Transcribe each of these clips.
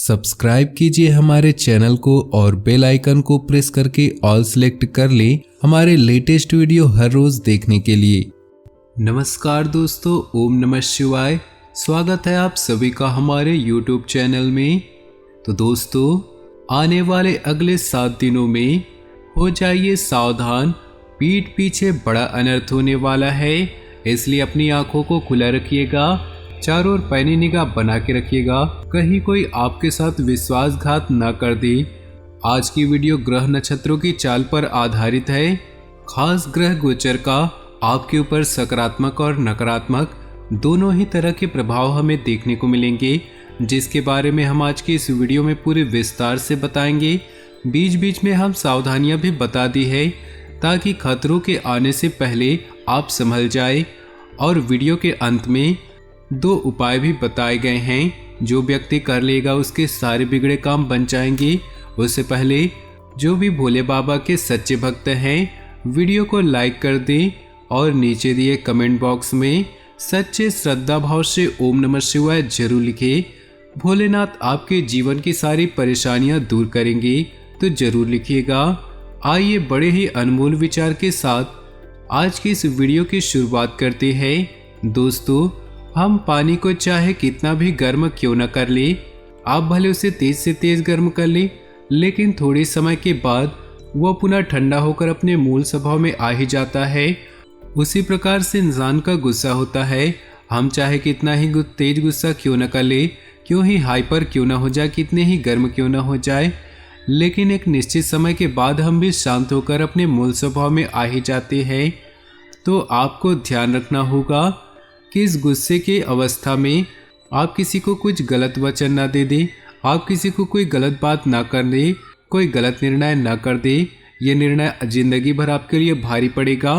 Subscribe कीजिए हमारे channel को और बेल आइकन को प्रेस करके ऑल सेलेक्ट कर लें हमारे लेटेस्ट वीडियो हर रोज देखने के लिए। नमस्कार दोस्तों, ओम नमः शिवाय। स्वागत है आप सभी का हमारे YouTube चैनल में। तो दोस्तों, आने वाले अगले 7 दिनों में हो जाइए सावधान, पीठ पीछे बड़ा अनर्थ होने वाला है, इसलिए अपनी आंखों को खुला रखिएगा, चारों ओर पैनी निगाह बना के रखिएगा, कहीं कोई आपके साथ विश्वासघात ना कर दे। आज की वीडियो ग्रह नक्षत्रों की चाल पर आधारित है। खास ग्रह गोचर का आपके ऊपर सकारात्मक और नकारात्मक दोनों ही तरह के प्रभाव हमें देखने को मिलेंगे, जिसके बारे में हम आज की इस वीडियो में पूरे विस्तार से बताएंगे। बीच बीच में हम सावधानियां भी बता दी है ताकि खतरों के आने से पहले आप संभल जाए। और वीडियो के अंत में 2 उपाय भी बताए गए हैं, जो व्यक्ति कर लेगा उसके सारे बिगड़े काम बन जाएंगे। उससे पहले जो भी भोले बाबा के सच्चे भक्त हैं वीडियो को लाइक कर दें और नीचे दिए कमेंट बॉक्स में सच्चे श्रद्धा भाव से ओम नमः शिवाय जरूर लिखें। भोलेनाथ आपके जीवन की सारी परेशानियां दूर करेंगे, तो जरूर लिखिएगा। आइए बड़े ही अनमोल विचार के साथ आज की इस वीडियो की शुरुआत करते हैं। दोस्तों, हम पानी को चाहे कितना भी गर्म क्यों न कर ले, आप भले उसे तेज से तेज गर्म कर ले, लेकिन थोड़े समय के बाद वह पुनः ठंडा होकर अपने मूल स्वभाव में आ ही जाता है। उसी प्रकार से इंसान का गुस्सा होता है। हम चाहे कितना ही तेज गुस्सा क्यों न कर ले, क्यों ही हाइपर क्यों न हो जाए, कितने ही गर्म क्यों न हो जाए, लेकिन एक निश्चित समय के बाद हम भी शांत होकर अपने मूल स्वभाव में आ ही जाते हैं। तो आपको ध्यान रखना होगा कि इस गुस्से की अवस्था में आप किसी को कुछ गलत वचन ना दे दें, आप किसी को कोई गलत बात ना कर दें, कोई गलत निर्णय ना कर दें। ये निर्णय जिंदगी भर आपके लिए भारी पड़ेगा।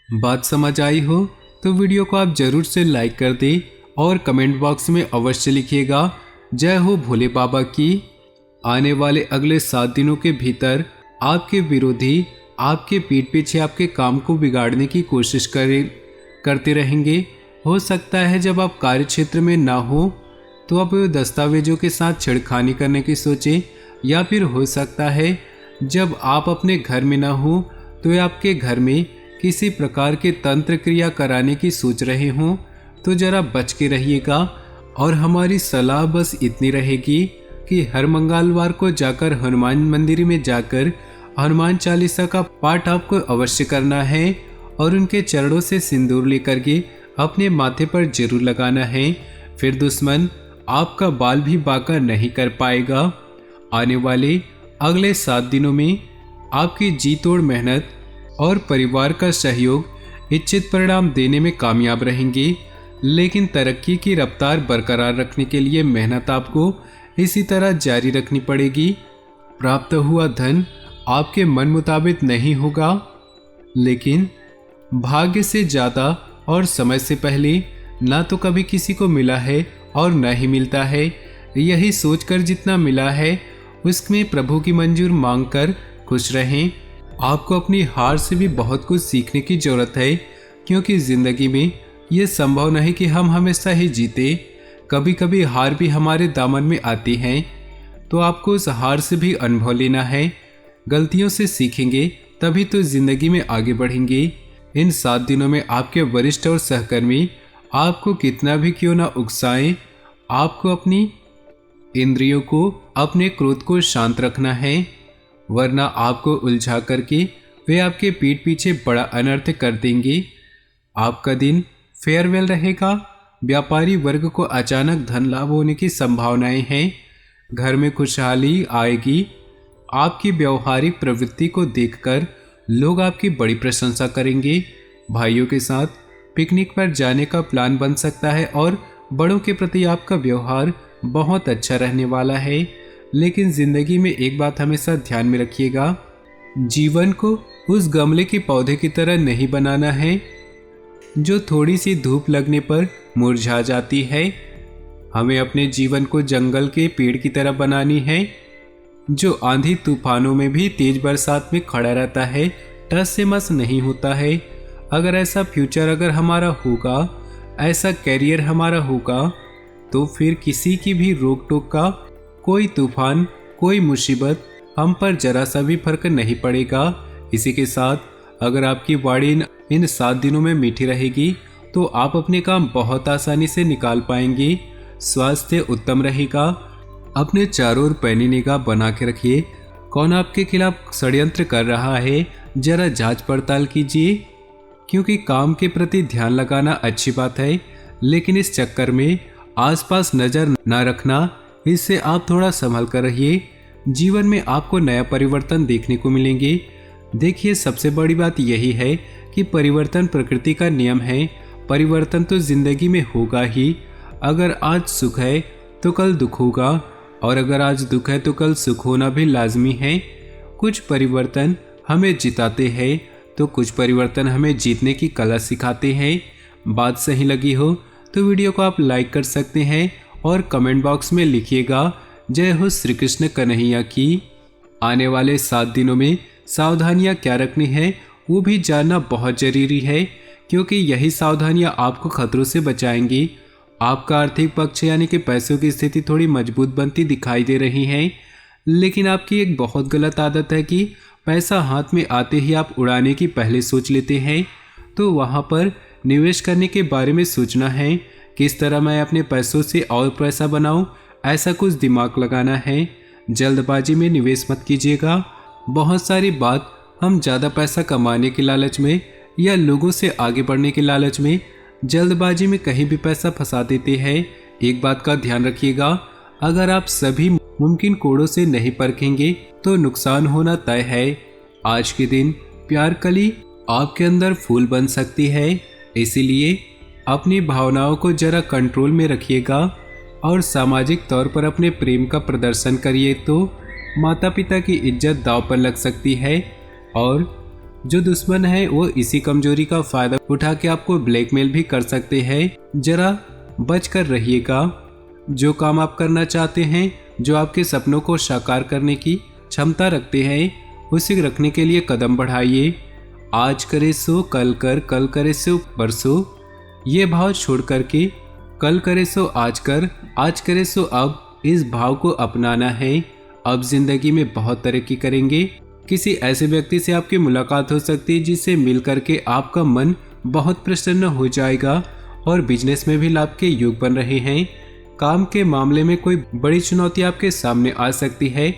बात समझ आई हो तो वीडियो को आप जरूर से लाइक कर दें और कमेंट बॉक्स में अवश्य लिखिएगा, जय हो भोले बाबा की। आने वाले अगले 7 दिनों के भीतर आपके विरोधी आपके पीठ पीछे आपके काम को बिगाड़ने की कोशिश करते रहेंगे। हो सकता है जब आप कार्य क्षेत्र में ना हो तो आप दस्तावेजों के साथ छेड़खानी करने की सोचें, या फिर हो सकता है जब आप अपने घर में ना हो तो आपके घर में किसी प्रकार के तंत्र क्रिया कराने की सोच रहे हों, तो जरा बच के रहिएगा। और हमारी सलाह बस इतनी रहेगी कि हर मंगलवार को जाकर हनुमान मंदिर में जाकर हनुमान चालीसा का पाठ आपको अवश्य करना है और उनके चरणों से सिंदूर लेकर के अपने माथे पर जरूर लगाना है। फिर दुश्मन आपका बाल भी बांका नहीं कर पाएगा। आने वाले अगले 7 दिनों में आपकी जी तोड़ मेहनत और परिवार का सहयोग इच्छित परिणाम देने में कामयाब रहेंगे, लेकिन तरक्की की रफ्तार बरकरार रखने के लिए मेहनत आपको इसी तरह जारी रखनी पड़ेगी। प्राप्त हुआ धन आपके मन मुताबिक नहीं होगा, लेकिन भाग्य से ज़्यादा और समय से पहले ना तो कभी किसी को मिला है और न ही मिलता है। यही सोचकर जितना मिला है उसमें प्रभु की मंजूर मांगकर खुश रहें। आपको अपनी हार से भी बहुत कुछ सीखने की जरूरत है, क्योंकि ज़िंदगी में ये संभव नहीं कि हम हमेशा ही जीते। कभी कभी हार भी हमारे दामन में आती है, तो आपको उस हार से भी अनुभव लेना है। गलतियों से सीखेंगे तभी तो ज़िंदगी में आगे बढ़ेंगे। इन 7 दिनों में आपके वरिष्ठ और सहकर्मी आपको कितना भी क्यों ना उकसाएं, आपको अपनी इंद्रियों को, अपने क्रोध को शांत रखना है, वरना आपको उलझा करके वे आपके पीठ पीछे बड़ा अनर्थ कर देंगे। आपका दिन फेयरवेल रहेगा। व्यापारी वर्ग को अचानक धन लाभ होने की संभावनाएं हैं। घर में खुशहाली आएगी। आपकी व्यवहारिक प्रवृत्ति को देखकर लोग आपकी बड़ी प्रशंसा करेंगे। भाइयों के साथ पिकनिक पर जाने का प्लान बन सकता है और बड़ों के प्रति आपका व्यवहार बहुत अच्छा रहने वाला है। लेकिन जिंदगी में एक बात हमेशा ध्यान में रखिएगा, जीवन को उस गमले के पौधे की तरह नहीं बनाना है जो थोड़ी सी धूप लगने पर मुरझा जाती है। हमें अपने जीवन को जंगल के पेड़ की तरह बनानी है, जो आंधी तूफानों में भी तेज बरसात में खड़ा रहता है, टस से मस नहीं होता है। अगर ऐसा फ्यूचर अगर हमारा होगा, ऐसा कैरियर हमारा होगा, तो फिर किसी की भी रोक टोक का कोई तूफान, कोई मुसीबत हम पर जरा सा भी फर्क नहीं पड़ेगा। इसी के साथ अगर आपकी वाणी इन 7 दिनों में मीठी रहेगी तो आप अपने काम बहुत आसानी से निकाल पाएंगे। स्वास्थ्य उत्तम रहेगा। अपने चारों ओर पैनी निगाह बना के रखिए। कौन आपके खिलाफ षड्यंत्र कर रहा है, जरा जांच पड़ताल कीजिए, क्योंकि काम के प्रति ध्यान लगाना अच्छी बात है, लेकिन इस चक्कर में आसपास नजर न रखना, इससे आप थोड़ा संभल कर रहिए। जीवन में आपको नया परिवर्तन देखने को मिलेंगे। देखिए, सबसे बड़ी बात यही है कि परिवर्तन प्रकृति का नियम है। परिवर्तन तो जिंदगी में होगा ही। अगर आज सुख है तो कल दुख होगा, और अगर आज दुख है तो कल सुख होना भी लाजमी है। कुछ परिवर्तन हमें जिताते हैं तो कुछ परिवर्तन हमें जीतने की कला सिखाते हैं। बात सही लगी हो तो वीडियो को आप लाइक कर सकते हैं और कमेंट बॉक्स में लिखिएगा जय हो श्री कृष्ण कन्हैया की। आने वाले 7 दिनों में सावधानियां क्या रखनी है वो भी जानना बहुत जरूरी है, क्योंकि यही सावधानियां आपको खतरों से बचाएंगी। आपका आर्थिक पक्ष यानी कि पैसों की स्थिति थोड़ी मजबूत बनती दिखाई दे रही है, लेकिन आपकी एक बहुत गलत आदत है कि पैसा हाथ में आते ही आप उड़ाने की पहले सोच लेते हैं। तो वहाँ पर निवेश करने के बारे में सोचना है, किस तरह मैं अपने पैसों से और पैसा बनाऊं, ऐसा कुछ दिमाग लगाना है। जल्दबाजी में निवेश मत कीजिएगा। बहुत सारी बात हम ज़्यादा पैसा कमाने के लालच में या लोगों से आगे बढ़ने के लालच में जल्दबाजी में कहीं भी पैसा फंसा देते हैं। एक बात का ध्यान रखिएगा, अगर आप सभी मुमकिन कोड़ों से नहीं परखेंगे तो नुकसान होना तय है। आज के दिन प्यार कली आपके अंदर फूल बन सकती है, इसीलिए अपनी भावनाओं को जरा कंट्रोल में रखिएगा और सामाजिक तौर पर अपने प्रेम का प्रदर्शन करिए तो माता पिता की इज्जत दांव पर लग सकती है, और जो दुश्मन है वो इसी कमजोरी का फायदा उठा के आपको ब्लैकमेल भी कर सकते हैं। जरा बच कर रहिएगा। जो काम आप करना चाहते हैं, जो आपके सपनों को साकार करने की क्षमता रखते हैं, उसे रखने के लिए कदम बढ़ाइए। आज करे सो कल कर, कल करे सो परसों, ये भाव छोड़ करके कल करे सो आज कर, आज करे सो अब, इस भाव को अपनाना है। अब जिंदगी में बहुत तरक्की करेंगे। किसी ऐसे व्यक्ति से आपकी मुलाकात हो सकती है जिससे मिल करके आपका मन बहुत प्रसन्न हो जाएगा और बिजनेस में भी लाभ के योग बन रहे हैं। काम के मामले में कोई बड़ी चुनौती आपके सामने आ सकती है,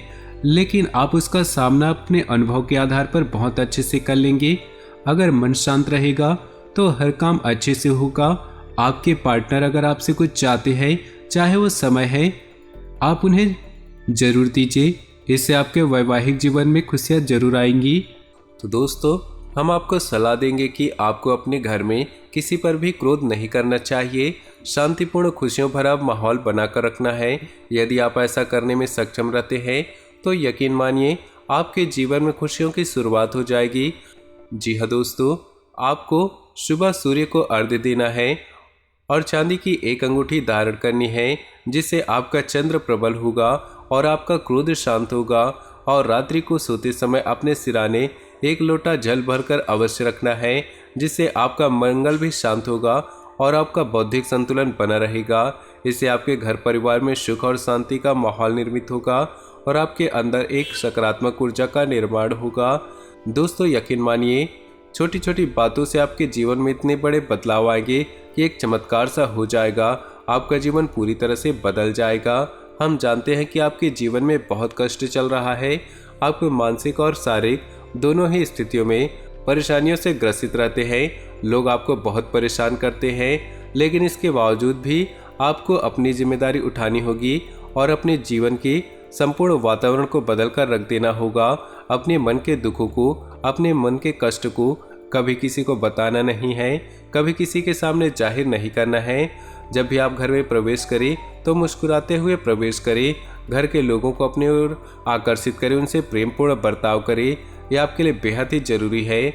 लेकिन आप उसका सामना अपने अनुभव के आधार पर बहुत अच्छे से कर लेंगे। अगर मन शांत रहेगा तो हर काम अच्छे से होगा। आपके पार्टनर अगर आपसे कुछ चाहते हैं, चाहे वो समय है, आप उन्हें जरूर दीजिए। इससे आपके वैवाहिक जीवन में खुशियाँ जरूर आएंगी। तो दोस्तों, हम आपको सलाह देंगे कि आपको अपने घर में किसी पर भी क्रोध नहीं करना चाहिए। शांतिपूर्ण खुशियों भरा माहौल बनाकर रखना है। यदि आप ऐसा करने में सक्षम रहते हैं तो यकीन मानिए आपके जीवन में खुशियों की शुरुआत हो जाएगी। जी हाँ दोस्तों, आपको सुबह सूर्य को अर्घ्य देना है और चांदी की एक अंगूठी धारण करनी है, जिससे आपका चंद्र प्रबल होगा और आपका क्रोध शांत होगा। और रात्रि को सोते समय अपने सिराने 1 लोटा जल भरकर अवश्य रखना है, जिससे आपका मंगल भी शांत होगा और आपका बौद्धिक संतुलन बना रहेगा। इससे आपके घर परिवार में सुख और शांति का माहौल निर्मित होगा और आपके अंदर एक सकारात्मक ऊर्जा का निर्माण होगा। दोस्तों, यकीन मानिए छोटी छोटी बातों से आपके जीवन में इतने बड़े बदलाव आएंगे कि एक चमत्कार सा हो जाएगा। आपका जीवन पूरी तरह से बदल जाएगा। हम जानते हैं कि आपके जीवन में बहुत कष्ट चल रहा है। आप मानसिक और शारीरिक दोनों ही स्थितियों में परेशानियों से ग्रसित रहते हैं। लोग आपको बहुत परेशान करते हैं, लेकिन इसके बावजूद भी आपको अपनी जिम्मेदारी उठानी होगी और अपने जीवन की संपूर्ण वातावरण को बदल कर रख देना होगा। अपने मन के दुखों को, अपने मन के कष्ट को कभी किसी को बताना नहीं है, कभी किसी के सामने जाहिर नहीं करना है। जब भी आप घर में प्रवेश करें तो मुस्कुराते हुए प्रवेश करें। घर के लोगों को अपनी ओर आकर्षित करें, उनसे प्रेमपूर्ण बर्ताव करें। यह आपके लिए बेहद ही जरूरी है।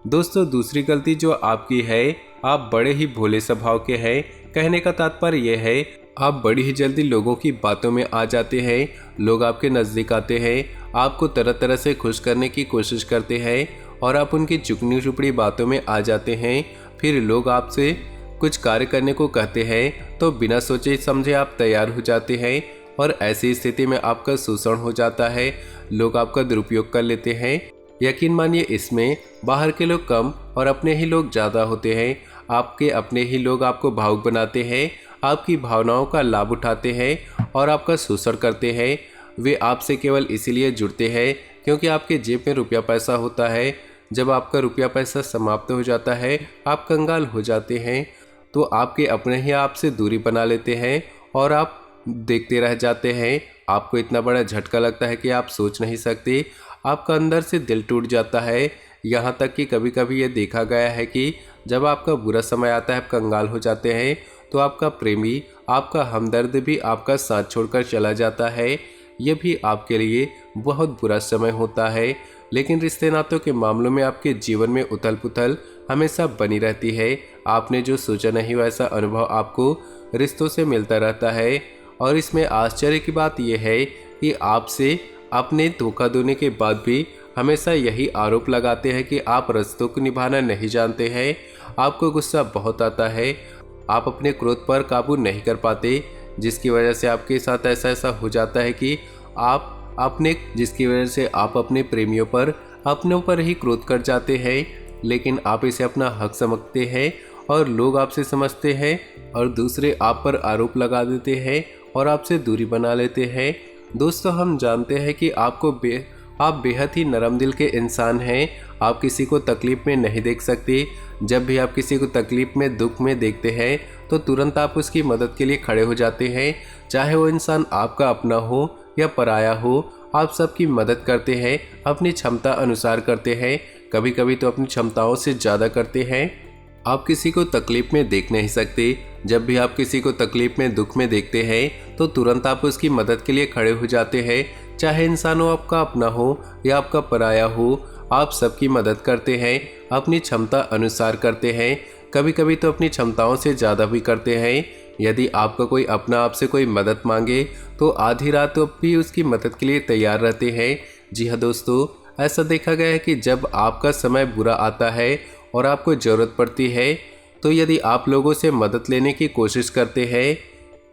दोस्तों, दूसरी गलती जो आपकी है, आप बड़े ही भोले स्वभाव के हैं। कहने का तात्पर्य यह है, आप बड़ी ही जल्दी लोगों की बातों में आ जाते हैं। लोग आपके नज़दीक आते हैं, आपको तरह तरह से खुश करने की कोशिश करते हैं और आप उनकी चुकनी चुपड़ी बातों में आ जाते हैं। फिर लोग आपसे कुछ कार्य करने को कहते हैं तो बिना सोचे समझे आप तैयार हो जाते हैं और ऐसी स्थिति में आपका शोषण हो जाता है, लोग आपका दुरुपयोग कर लेते हैं। यकीन मानिए इसमें बाहर के लोग कम और अपने ही लोग ज़्यादा होते हैं। आपके अपने ही लोग आपको भावुक बनाते हैं, आपकी भावनाओं का लाभ उठाते हैं और आपका शोषण करते हैं। वे आपसे केवल इसीलिए जुड़ते हैं क्योंकि आपके जेब में रुपया पैसा होता है। जब आपका रुपया पैसा समाप्त हो जाता है, आप कंगाल हो जाते हैं, तो आपके अपने ही आपसे दूरी बना लेते हैं और आप देखते रह जाते हैं। आपको इतना बड़ा झटका लगता है कि आप सोच नहीं सकते। आपका अंदर से दिल टूट जाता है। यहाँ तक कि कभी कभी ये देखा गया है कि जब आपका बुरा समय आता है, आप कंगाल हो जाते हैं, तो आपका प्रेमी, आपका हमदर्द भी आपका साथ छोड़कर चला जाता है। ये भी आपके लिए बहुत बुरा समय होता है। लेकिन रिश्ते नातों के मामलों में आपके जीवन में उथल पुथल हमेशा बनी रहती है। आपने जो सोचा नहीं वैसा अनुभव आपको रिश्तों से मिलता रहता है। और इसमें आश्चर्य की बात यह है कि आपसे अपने धोखा देने के बाद भी हमेशा यही आरोप लगाते हैं कि आप रिश्तों को निभाना नहीं जानते हैं। आपको गुस्सा बहुत आता है, आप अपने क्रोध पर काबू नहीं कर पाते, जिसकी वजह से आपके साथ ऐसा हो जाता है कि जिसकी वजह से आप अपने प्रेमियों पर अपनों पर ही क्रोध कर जाते हैं। लेकिन आप इसे अपना हक समझते हैं और लोग आपसे समझते हैं और दूसरे आप पर आरोप लगा देते हैं और आपसे दूरी बना लेते हैं। दोस्तों, हम जानते हैं कि आप बेहद ही नरम दिल के इंसान हैं। आप किसी को तकलीफ में नहीं देख सकते। जब भी आप किसी को तकलीफ में, दुख में देखते हैं तो तुरंत आप उसकी मदद के लिए खड़े हो जाते हैं। चाहे वो इंसान आपका अपना हो या पराया हो, आप सबकी मदद करते हैं, अपनी क्षमता अनुसार करते हैं, कभी कभी तो अपनी क्षमताओं से ज़्यादा करते हैं। आप किसी को तकलीफ में देख नहीं सकते। जब भी आप किसी को तकलीफ में, दुख में देखते हैं तो तुरंत आप उसकी मदद के लिए खड़े हो जाते हैं। चाहे इंसान हो आपका अपना हो या आपका पराया हो, आप सबकी मदद करते हैं, अपनी क्षमता अनुसार करते हैं, कभी कभी तो अपनी क्षमताओं से ज़्यादा भी करते हैं। यदि आपका कोई अपना आपसे कोई मदद मांगे तो आधी रात भी उसकी मदद के लिए तैयार रहते हैं। जी हाँ दोस्तों, ऐसा देखा गया है कि जब आपका समय बुरा आता है और आपको ज़रूरत पड़ती है, तो यदि आप लोगों से मदद लेने की कोशिश करते हैं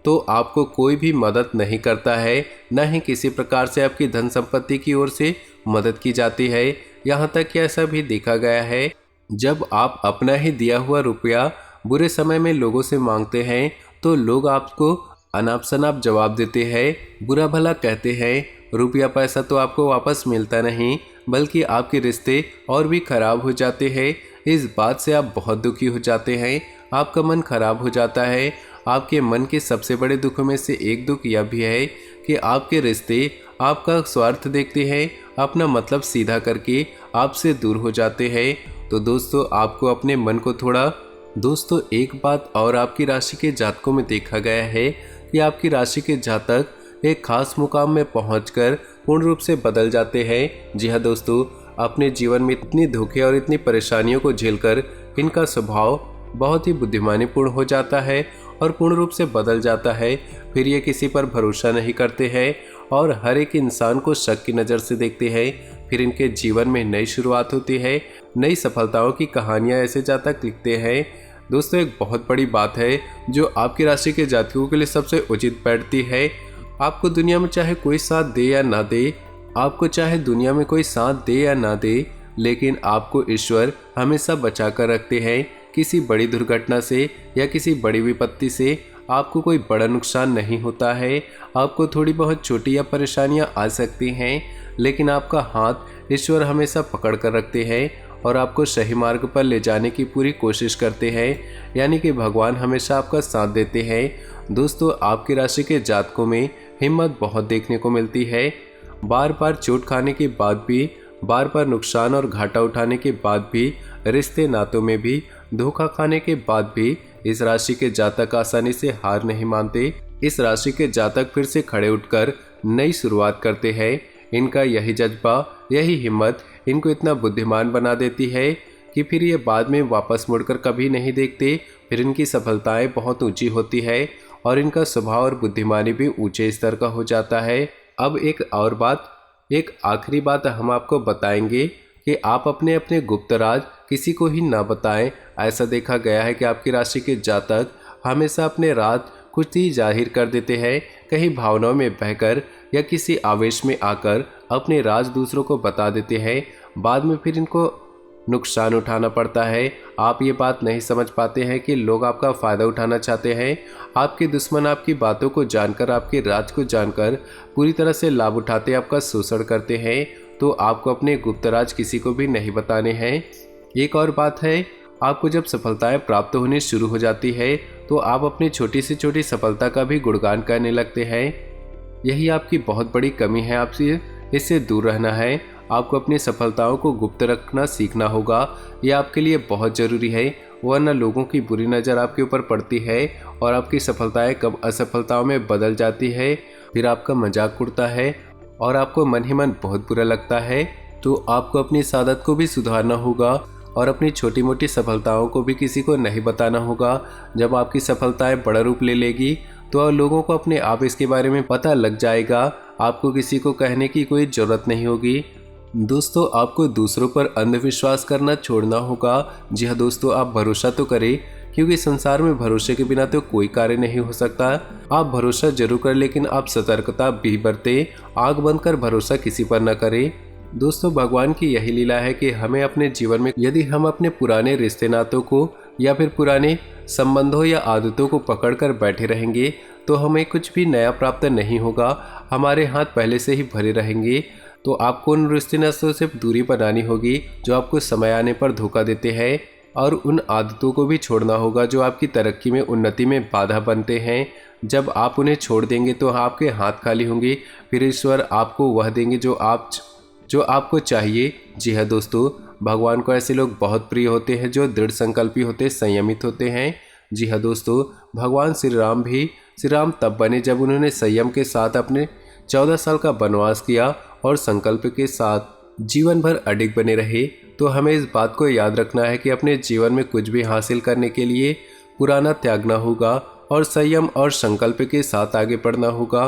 तो आपको कोई भी मदद नहीं करता है, न ही किसी प्रकार से आपकी धन संपत्ति की ओर से मदद की जाती है। यहाँ तक कि ऐसा भी देखा गया है, जब आप अपना ही दिया हुआ रुपया बुरे समय में लोगों से मांगते हैं तो लोग आपको अनाप शनाप जवाब देते हैं, बुरा भला कहते हैं। रुपया पैसा तो आपको वापस मिलता नहीं, बल्कि आपके रिश्ते और भी खराब हो जाते हैं। इस बात से आप बहुत दुखी हो जाते हैं, आपका मन खराब हो जाता है। आपके मन के सबसे बड़े दुखों में से एक दुख यह भी है कि आपके रिश्ते आपका स्वार्थ देखते हैं, अपना मतलब सीधा करके आपसे दूर हो जाते हैं। तो दोस्तों, आपको अपने मन को थोड़ा एक बात और आपकी राशि के जातकों में देखा गया है कि आपकी राशि के जातक एक खास मुकाम में पहुंचकर पूर्ण रूप से बदल जाते हैं। जी हाँ दोस्तों, अपने जीवन में इतनी धोखे और इतनी परेशानियों को झेलकर इनका स्वभाव बहुत ही बुद्धिमानीपूर्ण हो जाता है और पूर्ण रूप से बदल जाता है। फिर ये किसी पर भरोसा नहीं करते हैं और हर एक इंसान को शक की नज़र से देखते हैं। फिर इनके जीवन में नई शुरुआत होती है, नई सफलताओं की कहानियाँ ऐसे जातक लिखते हैं। दोस्तों, एक बहुत बड़ी बात है जो आपकी राशि के जातकों के लिए सबसे उचित बैठती है। आपको दुनिया में चाहे कोई साथ दे या ना दे, लेकिन आपको ईश्वर हमेशा बचा कर रखते हैं। किसी बड़ी दुर्घटना से या किसी बड़ी विपत्ति से आपको कोई बड़ा नुकसान नहीं होता है। आपको थोड़ी बहुत छोटी या परेशानियां आ सकती हैं, लेकिन आपका हाथ ईश्वर हमेशा पकड़ कर रखते हैं और आपको सही मार्ग पर ले जाने की पूरी कोशिश करते हैं। यानी कि भगवान हमेशा आपका साथ देते हैं। दोस्तों, आपकी राशि के जातकों में हिम्मत बहुत देखने को मिलती है। बार बार चोट खाने के बाद भी, बार बार नुकसान और घाटा उठाने के बाद भी, रिश्ते नातों में भी धोखा खाने के बाद भी इस राशि के जातक आसानी से हार नहीं मानते। इस राशि के जातक फिर से खड़े उठकर नई शुरुआत करते हैं। इनका यही जज्बा, यही हिम्मत इनको इतना बुद्धिमान बना देती है कि फिर ये बाद में वापस मुड़कर कभी नहीं देखते। फिर इनकी सफलताएं बहुत ऊंची होती है और इनका स्वभाव और बुद्धिमानी भी ऊंचे स्तर का हो जाता है। अब एक आखिरी बात हम आपको बताएंगे कि आप अपने अपने गुप्त राज किसी को ही ना बताएं। ऐसा देखा गया है कि आपकी राशि के जातक हमेशा अपने राज कुछ ही जाहिर कर देते हैं, कहीं भावनाओं में बहकर या किसी आवेश में आकर अपने राज दूसरों को बता देते हैं। बाद में फिर इनको नुकसान उठाना पड़ता है। आप ये बात नहीं समझ पाते हैं कि लोग आपका फ़ायदा उठाना चाहते हैं। आपके दुश्मन आपकी बातों को जानकर, आपके राज को जानकर पूरी तरह से लाभ उठाते, आपका शोषण करते हैं। तो आपको अपने गुप्त राज किसी को भी नहीं बताने हैं। एक और बात है, आपको जब सफलताएं प्राप्त होनी शुरू हो जाती है तो आप अपनी छोटी से छोटी सफलता का भी गुणगान करने लगते हैं। यही आपकी बहुत बड़ी कमी है, आपसे इससे दूर रहना है। आपको अपनी सफलताओं को गुप्त रखना सीखना होगा। यह आपके लिए बहुत ज़रूरी है, वरना लोगों की बुरी नज़र आपके ऊपर पड़ती है और आपकी सफलताएं कब असफलताओं में बदल जाती है। फिर आपका मजाक उड़ता है और आपको मन ही मन बहुत बुरा लगता है। तो आपको अपनी इस आदत को भी सुधारना होगा और अपनी छोटी मोटी सफलताओं को भी किसी को नहीं बताना होगा। जब आपकी सफलताएं बड़ा रूप ले लेगी तो लोगों को अपने आप इसके बारे में पता लग जाएगा। आपको किसी को कहने की कोई ज़रूरत नहीं होगी। दोस्तों, आपको दूसरों पर अंधविश्वास करना छोड़ना होगा। जी हाँ दोस्तों, आप भरोसा तो करें, क्योंकि संसार में भरोसे के बिना तो कोई कार्य नहीं हो सकता। आप भरोसा जरूर करें, लेकिन आप सतर्कता भी बरतें। आंख बंद कर भरोसा किसी पर न करें। दोस्तों, भगवान की यही लीला है कि हमें अपने जीवन में यदि हम अपने पुराने रिश्ते नातों को या फिर पुराने संबंधों या आदतों को पकड़कर बैठे रहेंगे तो हमें कुछ भी नया प्राप्त नहीं होगा। हमारे हाथ पहले से ही भरे रहेंगे। तो आपको उन रिश्ते नातों से दूरी बनानी होगी जो आपको समय आने पर धोखा देते हैं, और उन आदतों को भी छोड़ना होगा जो आपकी तरक्की में, उन्नति में बाधा बनते हैं। जब आप उन्हें छोड़ देंगे तो आपके हाथ खाली होंगे। फिर ईश्वर आपको वह देंगे जो आपको चाहिए। जी हाँ दोस्तों, भगवान को ऐसे लोग बहुत प्रिय होते हैं जो दृढ़ संकल्पी होते, संयमित होते हैं। जी हाँ दोस्तों, भगवान श्री राम तब बने जब उन्होंने संयम के साथ अपने 14 साल का वनवास किया और संकल्प के साथ जीवन भर अडिग बने रहे। तो हमें इस बात को याद रखना है कि अपने जीवन में कुछ भी हासिल करने के लिए पुराना त्यागना होगा और संयम और संकल्प के साथ आगे बढ़ना होगा।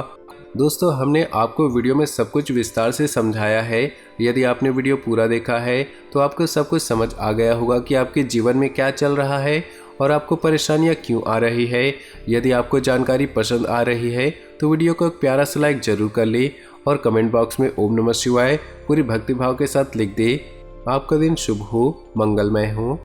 दोस्तों, हमने आपको वीडियो में सब कुछ विस्तार से समझाया है। यदि आपने वीडियो पूरा देखा है तो आपको सब कुछ समझ आ गया होगा कि आपके जीवन में क्या चल रहा है और आपको परेशानियां क्यों आ रही है। यदि आपको जानकारी पसंद आ रही है तो वीडियो को एक प्यारा सा लाइक जरूर कर ले और कमेंट बॉक्स में ओम नमः शिवाय पूरी भक्तिभाव के साथ लिख दे। आपका दिन शुभ हो, मंगलमय हो।